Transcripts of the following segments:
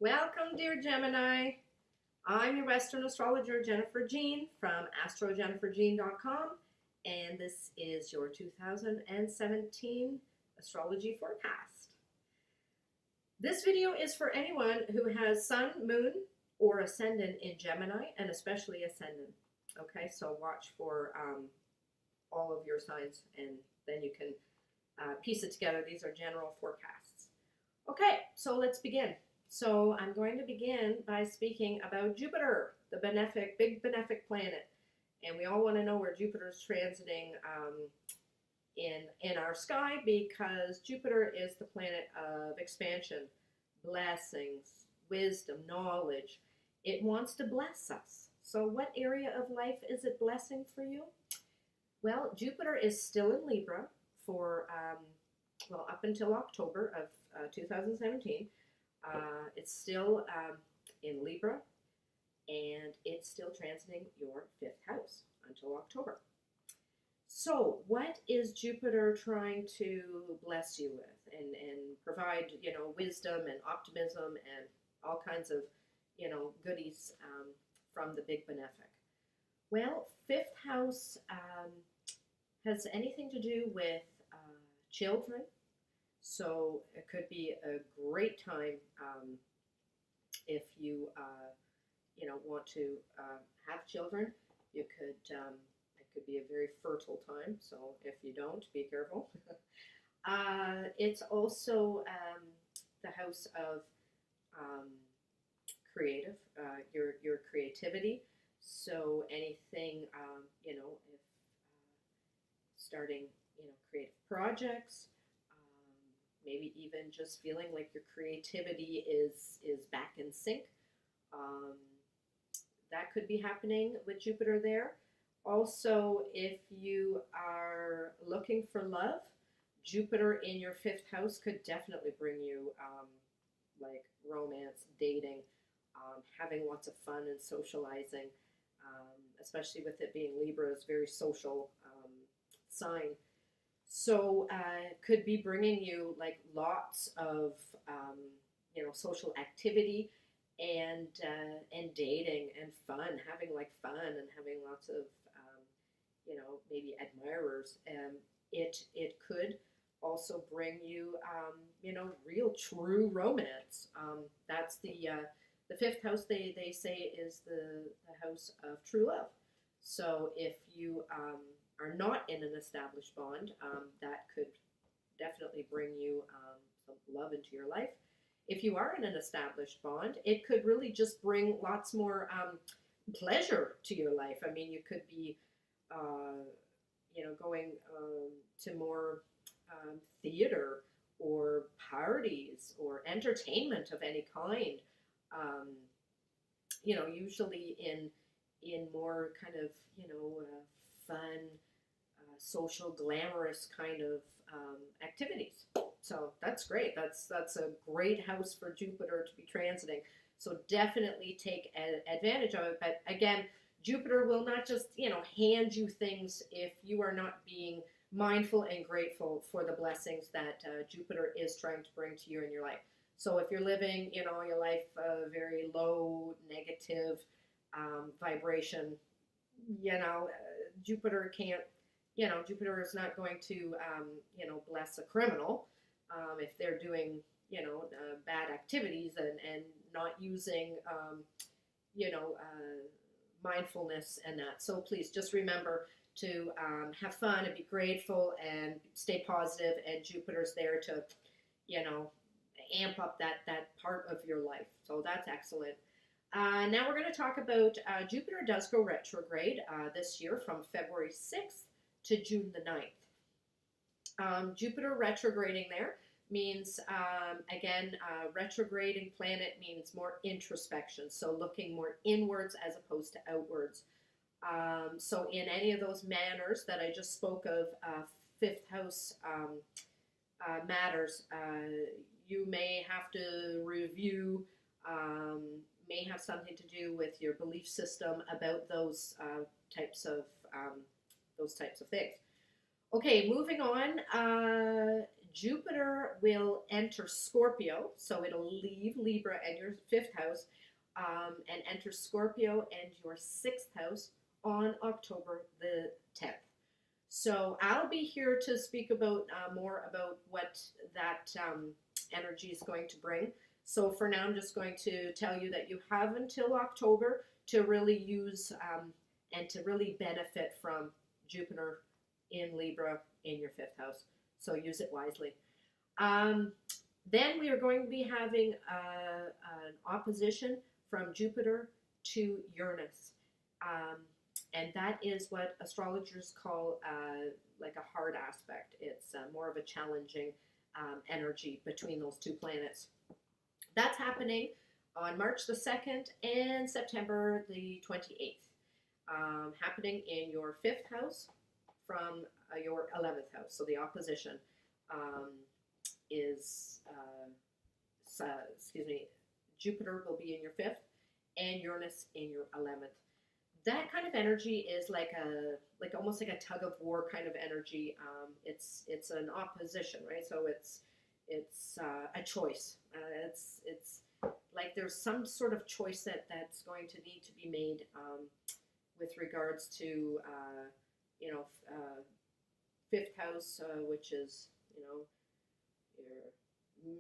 Welcome, dear Gemini. I'm your Western astrologer, Jennifer Jean from astrojenniferjean.com, and this is your 2017 astrology forecast. This video is for anyone who has Sun, Moon, or Ascendant in Gemini, and especially Ascendant. Okay, so watch for all of your signs, and then you can piece it together. These are general forecasts. Okay, so let's begin. So I'm going to begin by speaking about Jupiter, the big benefic planet. And we all want to know where Jupiter is transiting in our sky, because Jupiter is the planet of expansion, blessings, wisdom, knowledge. It wants to bless us. So what area of life is it blessing for you? Well, Jupiter is still in Libra for, up until October of 2017. It's still in Libra, and it's still transiting your 5th house until October. So what is Jupiter trying to bless you with and provide, wisdom and optimism and all kinds of, goodies from the big benefic? Well, 5th house has anything to do with children. So it could be a great time if you, want to have children. You could, it could be a very fertile time. So if you don't, be careful. It's also the house of creative, your creativity. So anything, if starting, creative projects. Maybe even just feeling like your creativity is back in sync. That could be happening with Jupiter there. Also, if you are looking for love, Jupiter in your 5th house could definitely bring you like romance, dating, having lots of fun and socializing, especially with it being Libra, is very social sign. So could be bringing you like lots of social activity and dating and fun, having like fun and having lots of maybe admirers. It could also bring you real true romance. That's the 5th house. They say is the house of true love. So if you are not in an established bond, that could definitely bring you some love into your life. If you are in an established bond, it could really just bring lots more pleasure to your life. I mean, you could be, going to more theater or parties or entertainment of any kind. Usually in more kind of, fun, social, glamorous kind of activities. So that's great. That's a great house for Jupiter to be transiting. So definitely take advantage of it. But again, Jupiter will not just, hand you things if you are not being mindful and grateful for the blessings that Jupiter is trying to bring to you in your life. So if you're living, your life very low, negative vibration, Jupiter can't, Jupiter is not going to, bless a criminal if they're doing, bad activities and not using, mindfulness and that. So please just remember to have fun and be grateful and stay positive, and Jupiter's there to, amp up that part of your life. So that's excellent. Now we're going to talk about Jupiter does go retrograde this year from February 6th to June the 9th. Jupiter retrograding there means, again, retrograding planet means more introspection, so looking more inwards as opposed to outwards. So in any of those manners that I just spoke of, 5th house matters, you may have to review, may have something to do with your belief system about those types of things. Okay, moving on. Jupiter will enter Scorpio, so it'll leave Libra and your fifth house and enter Scorpio and your sixth house on October the 10th. So I'll be here to speak about more about what that energy is going to bring. So for now, I'm just going to tell you that you have until October to really use and to really benefit from Jupiter in Libra in your fifth house. So use it wisely. Then we are going to be having an opposition from Jupiter to Uranus. And that is what astrologers call like a hard aspect. It's more of a challenging energy between those two planets. That's happening on March the 2nd and September the 28th. Happening in your fifth house from your 11th house. So the opposition is, Jupiter will be in your fifth and Uranus in your 11th. That kind of energy is like almost like a tug of war kind of energy. It's an opposition, right? So it's a choice. It's like there's some sort of choice that's going to need to be made with regards to fifth house, which is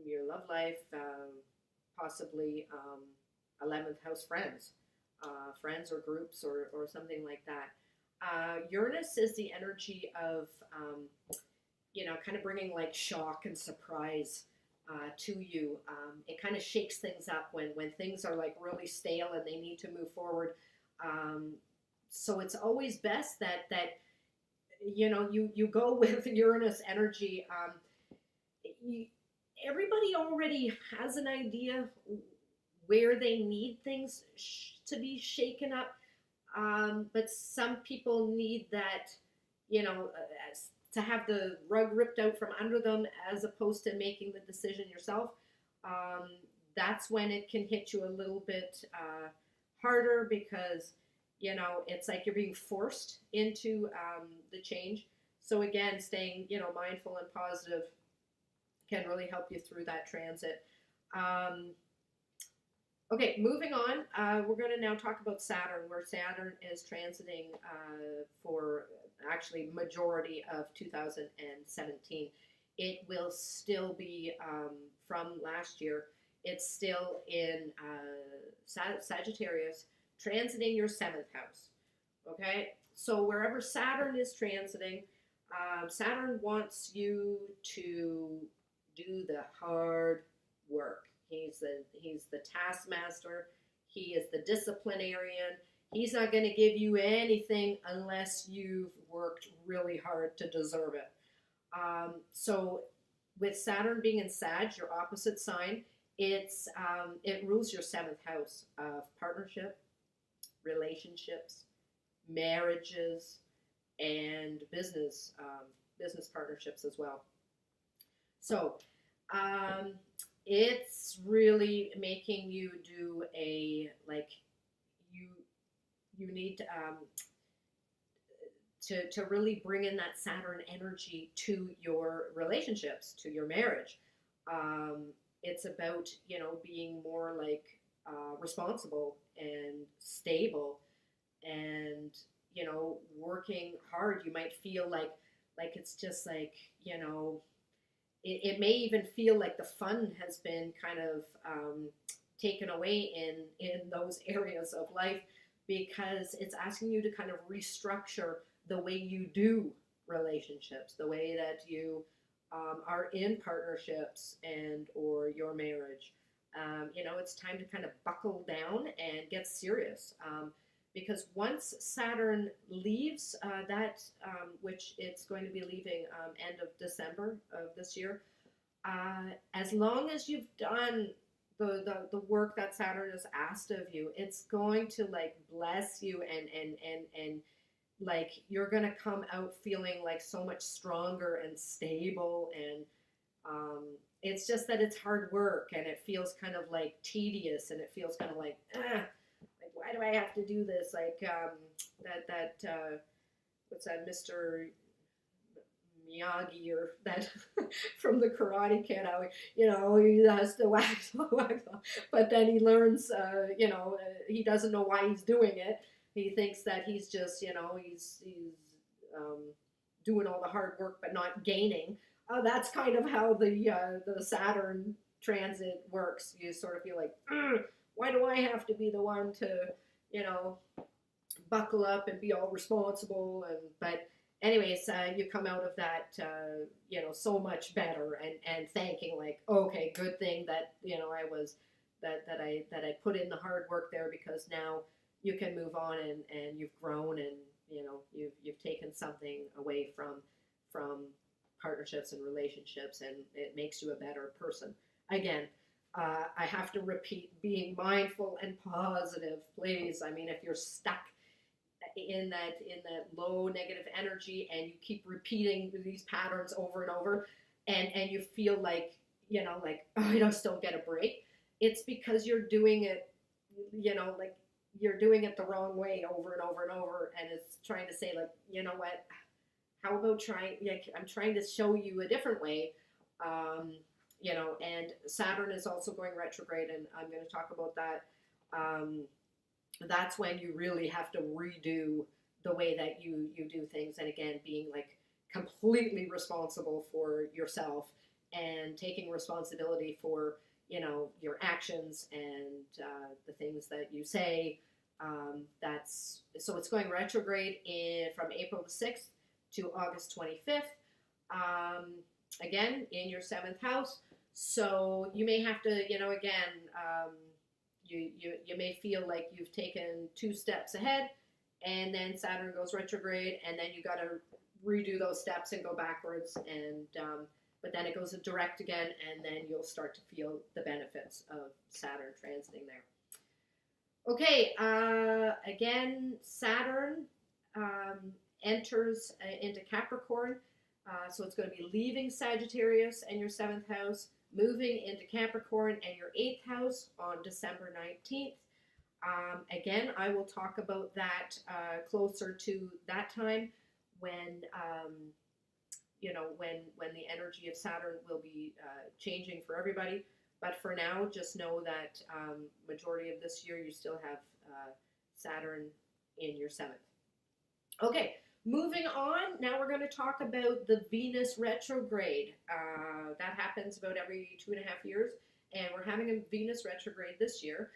your love life, possibly 11th house friends. Friends or groups or something like that. Uranus is the energy of, kind of bringing like shock and surprise to you. It kind of shakes things up when things are like really stale and they need to move forward. So it's always best that you go with Uranus energy. Everybody already has an idea where they need things to be shaken up, but some people need that, to have the rug ripped out from under them as opposed to making the decision yourself. That's when it can hit you a little bit harder because, it's like you're being forced into the change. So again, staying, mindful and positive can really help you through that transit. Okay, moving on, we're going to now talk about Saturn, where Saturn is transiting for actually majority of 2017. It will still be, from last year, it's still in Sagittarius, transiting your 7th house, okay? So wherever Saturn is transiting, Saturn wants you to do the hard work. He's the taskmaster. He is the disciplinarian. He's not going to give you anything unless you've worked really hard to deserve it. So with Saturn being in Sag, your opposite sign, it rules your 7th house of partnership, relationships, marriages, and business partnerships as well. So it's really making you do you need to really bring in that Saturn energy to your relationships, to your marriage. It's about, being more like responsible and stable and, working hard. You might feel like it's just like, it may even feel like the fun has been kind of taken away in those areas of life because it's asking you to kind of restructure the way you do relationships, the way that you are in partnerships and or your marriage. It's time to kind of buckle down and get serious. Because once Saturn leaves which it's going to be leaving end of December of this year, as long as you've done the work that Saturn has asked of you, it's going to bless you and you're going to come out feeling like so much stronger and stable and it's just that it's hard work and it feels kind of tedious and it feels kind of why do I have to do this? What's that, Mr. Miyagi or that from the Karate Kid, how he has to wax, but then he learns, he doesn't know why he's doing it. He thinks that he's just, he's um, doing all the hard work but not gaining. That's kind of how the Saturn transit works. You sort of feel like, why do I have to be the one to, you know, buckle up and be all responsible? But anyways, you come out of that, so much better and thanking, like, okay, good thing that I was that I put in the hard work there, because now you can move on and you've grown, and you've taken something away from partnerships and relationships, and it makes you a better person. Again, I have to repeat, being mindful and positive, please. I mean, if you're stuck in that low negative energy and you keep repeating these patterns over and over, and you feel like oh, I just don't get a break, it's because you're doing it, like you're doing it the wrong way over and over and over, and it's trying to say, like, you know what, how about trying, like, I'm trying to show you a different way. And Saturn is also going retrograde, and I'm going to talk about that. That's when you really have to redo the way that you do things, and again, being like completely responsible for yourself and taking responsibility for your actions and the things that you say. So it's going retrograde from April the 6th to August 25th. Again, in your 7th house. So you may have to, you may feel like you've taken 2 steps ahead, and then Saturn goes retrograde, and then you got to redo those steps and go backwards, and but then it goes direct again, and then you'll start to feel the benefits of Saturn transiting there. Okay, again, Saturn enters into Capricorn, so it's going to be leaving Sagittarius and your 7th house, moving into Capricorn and your 8th house on December 19th. Again, I will talk about that closer to that time, when when the energy of Saturn will be changing for everybody. But for now, just know that majority of this year you still have Saturn in your 7th. Okay, moving on. Now we're going to talk about the Venus retrograde. That happens about every 2.5 years, and we're having a Venus retrograde this year.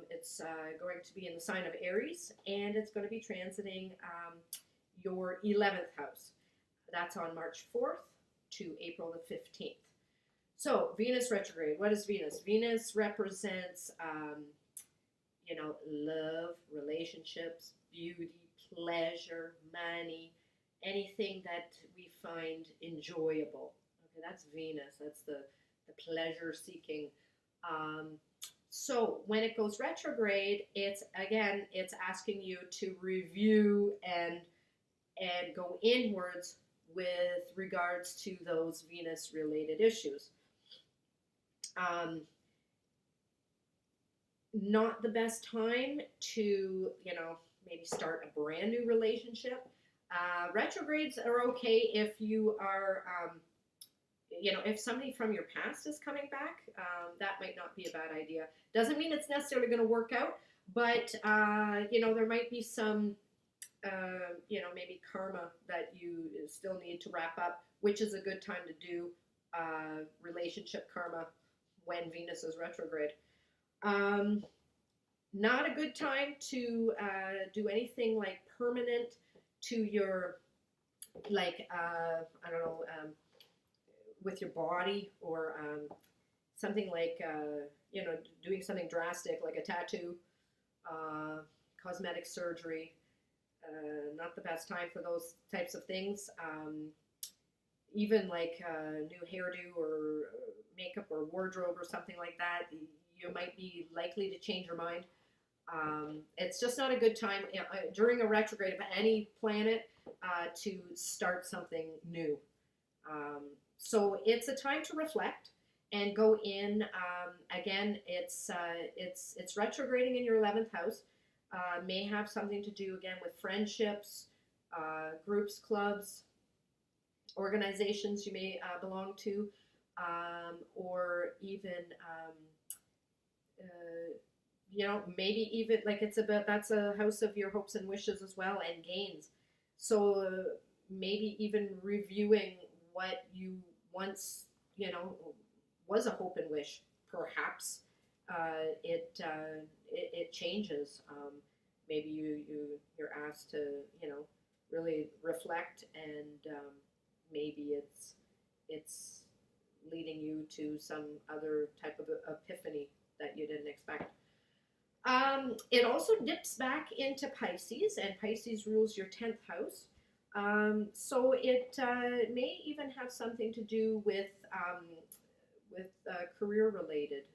It's going to be in the sign of Aries, and it's going to be transiting your 11th house. That's on March 4th to April the 15th. So, Venus retrograde. What is Venus? Venus represents, love, relationships, beauty, pleasure, money, anything that we find enjoyable. Okay, that's Venus. That's the pleasure-seeking. So, when it goes retrograde, it's asking you to review and go inwards with regards to those Venus-related issues. Not the best time to, maybe start a brand new relationship. Retrogrades are okay if you are, if somebody from your past is coming back, that might not be a bad idea. Doesn't mean it's necessarily going to work out, but, there might be some, maybe karma that you still need to wrap up, which is a good time to do relationship karma when Venus is retrograde. Not a good time to do anything like permanent to your, like, with your body, or something like, doing something drastic like a tattoo, cosmetic surgery. Not the best time for those types of things. Even like new hairdo or makeup or wardrobe or something like that, you might be likely to change your mind. It's just not a good time during a retrograde of any planet to start something new. So it's a time to reflect and go in. Again, it's retrograding in your 11th house. May have something to do again with friendships, groups, clubs, organizations you may belong to, or even maybe even like it's about that's a house of your hopes and wishes as well and gains. So maybe even reviewing what you once was a hope and wish. Perhaps it changes. Maybe you're asked to really reflect, and maybe it's leading you to some other type of epiphany that you didn't expect. It also dips back into Pisces, and Pisces rules your 10th house. So it may even have something to do with career-related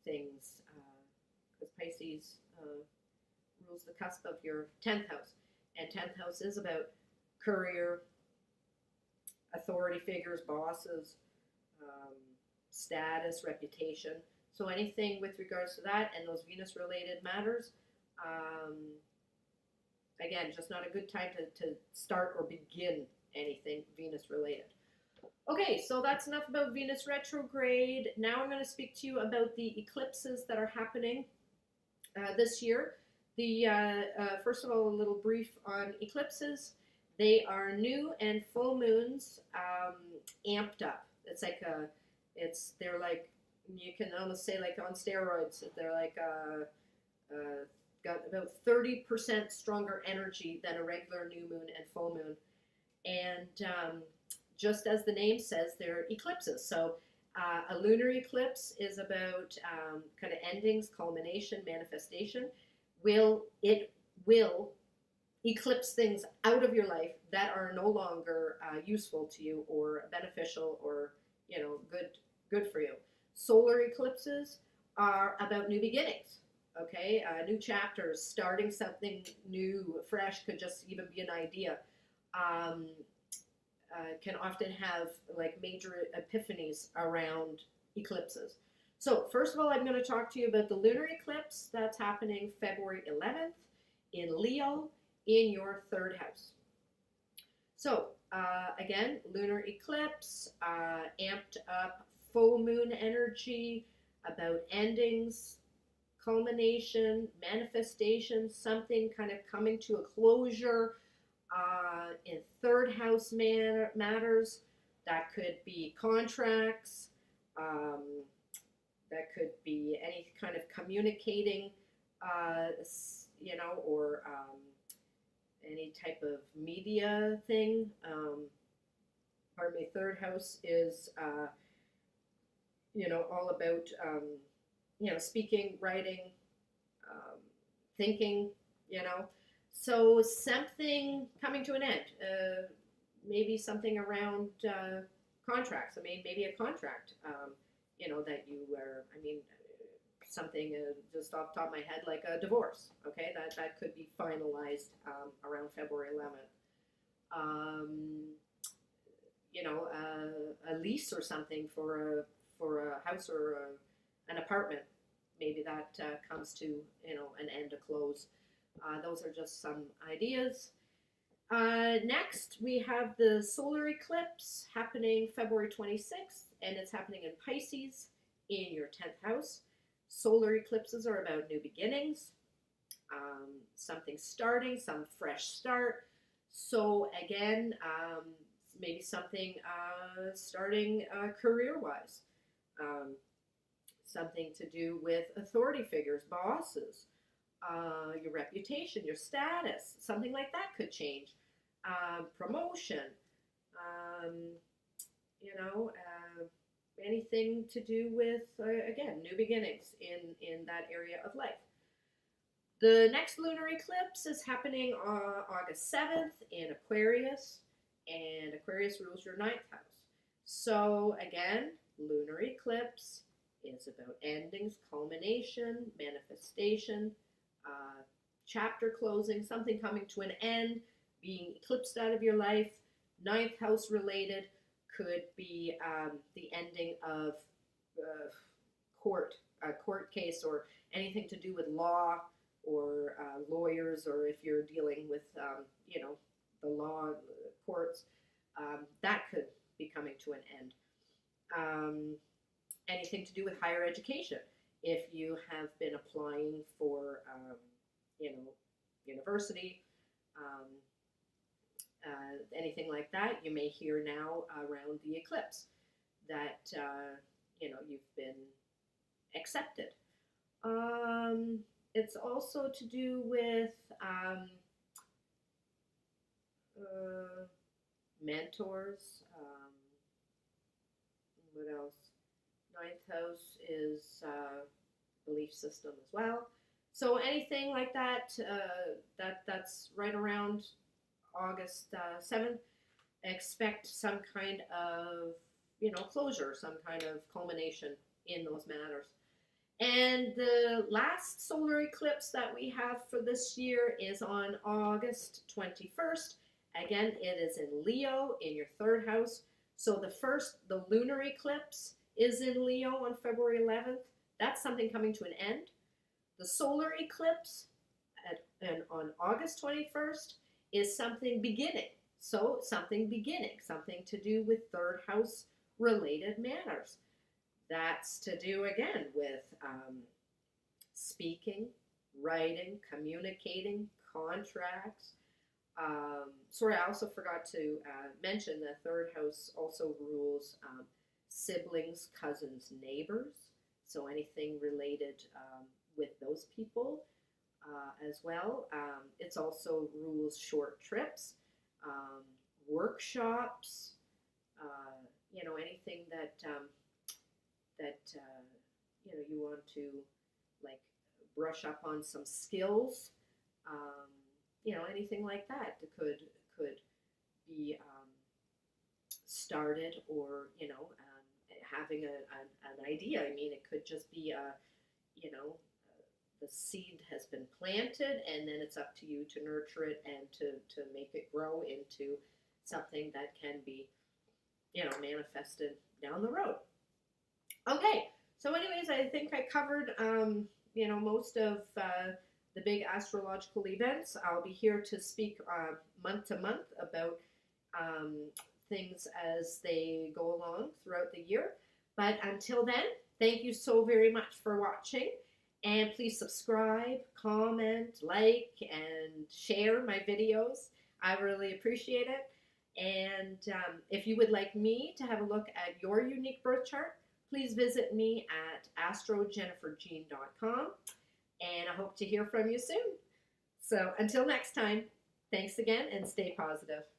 things, because Pisces rules the cusp of your 10th house, and 10th house is about career, authority figures, bosses, status, reputation. So anything with regards to that and those Venus-related matters, again, just not a good time to start or begin anything Venus-related. Okay, so that's enough about Venus retrograde. Now I'm going to speak to you about the eclipses that are happening this year. First of all, a little brief on eclipses. They are new and full moons amped up. It's like they're like, you can almost say like on steroids. They're like got about 30% stronger energy than a regular new moon and full moon. And just as the name says, they're eclipses. So a lunar eclipse is about kind of endings, culmination, manifestation. It will eclipse things out of your life that are no longer useful to you or beneficial or good for you. Solar eclipses are about new beginnings. Okay, new chapters, starting something new, fresh, could just even be an idea. Can often have like major epiphanies around eclipses. So first of all, I'm going to talk to you about the lunar eclipse that's happening February 11th in Leo in your 3rd house. So again, lunar eclipse, amped up full moon energy, about endings, culmination, manifestation, something kind of coming to a closure. In 3rd house matters, that could be contracts, that could be any kind of communicating, or any type of media thing. Pardon me, 3rd house is, all about, speaking, writing, thinking, So something coming to an end, maybe something around contracts. I mean, maybe a contract, that you are, something just off the top of my head, like a divorce, okay? That could be finalized around February 11th. A lease or something for a house or an apartment, maybe that comes to, an end, a close. Those are just some ideas. Next, we have the solar eclipse happening February 26th, and it's happening in Pisces in your 10th house. Solar eclipses are about new beginnings, something starting, some fresh start. So again, maybe something starting career-wise, something to do with authority figures, bosses, your reputation, your status, something like that could change. Promotion, anything to do with, again, new beginnings in that area of life. The next lunar eclipse is happening on August 7th in Aquarius, and Aquarius rules your 9th house. So again, lunar eclipse is about endings, culmination, manifestation, chapter closing, something coming to an end, being eclipsed out of your life. 9th house related could be the ending of a court case, or anything to do with law or lawyers, or if you're dealing with the law courts, that could be coming to an end. Anything to do with higher education. If you have been applying for, university, um, anything like that, you may hear now around the eclipse that, you've been accepted. It's also to do with mentors. What else? Ninth house is belief system as well. So anything like that, that's right around August 7th. Expect some kind of, closure, some kind of culmination in those matters. And the last solar eclipse that we have for this year is on August 21st. Again, it is in Leo, in your third house. So the lunar eclipse is in Leo on February 11th. That's something coming to an end. The solar eclipse on August 21st is something beginning. So something beginning, something to do with third house related matters. That's to do, again, with speaking, writing, communicating, contracts. Sorry, I also forgot to mention the third house also rules siblings, cousins, neighbors. So anything related with those people as well. It's also rules short trips, workshops, anything that you want to like brush up on some skills, anything like that could be started, or having an idea. I mean, it could just be the seed has been planted, and then it's up to you to nurture it and to make it grow into something that can be manifested down the road. Okay, so anyways, I think I covered, most of the big astrological events. I'll be here to speak month to month about things as they go along throughout the year. But until then, thank you so very much for watching. And please subscribe, comment, like, and share my videos. I really appreciate it. And if you would like me to have a look at your unique birth chart, please visit me at astrojenniferjean.com, and I hope to hear from you soon. So until next time, thanks again and stay positive.